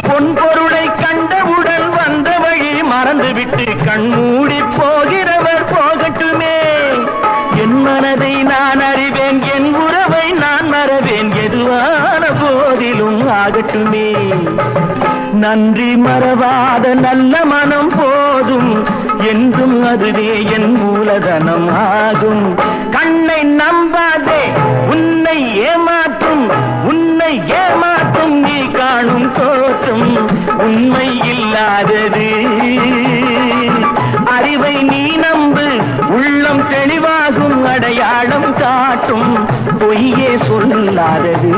பொன்பொருளை கண்டவுடன் வந்த வழி மறந்துவிட்டு கண்மூடி போகிறவர் போகட்டுமே. என் மனதை நான் அறிவேன், என் உறவை நான் மறவேன், எதுவான போதிலும் ஆகட்டுமே. நன்றி மறவாத நல்ல மனம் போதும், என்றும் அதுவே என் மூலதனம் ஆகும். கண்ணை நம்பாதே, உன்னை ஏமாற்றும், உன்னை ஏமாற்றும் நீ காணும் தோற்றம் உண்மை இல்லாதது. அறிவை நீ நம்பு, உள்ளம் தெளிவாகும், அடையாளம் காட்டும் பொய்யே சொல்லாதது.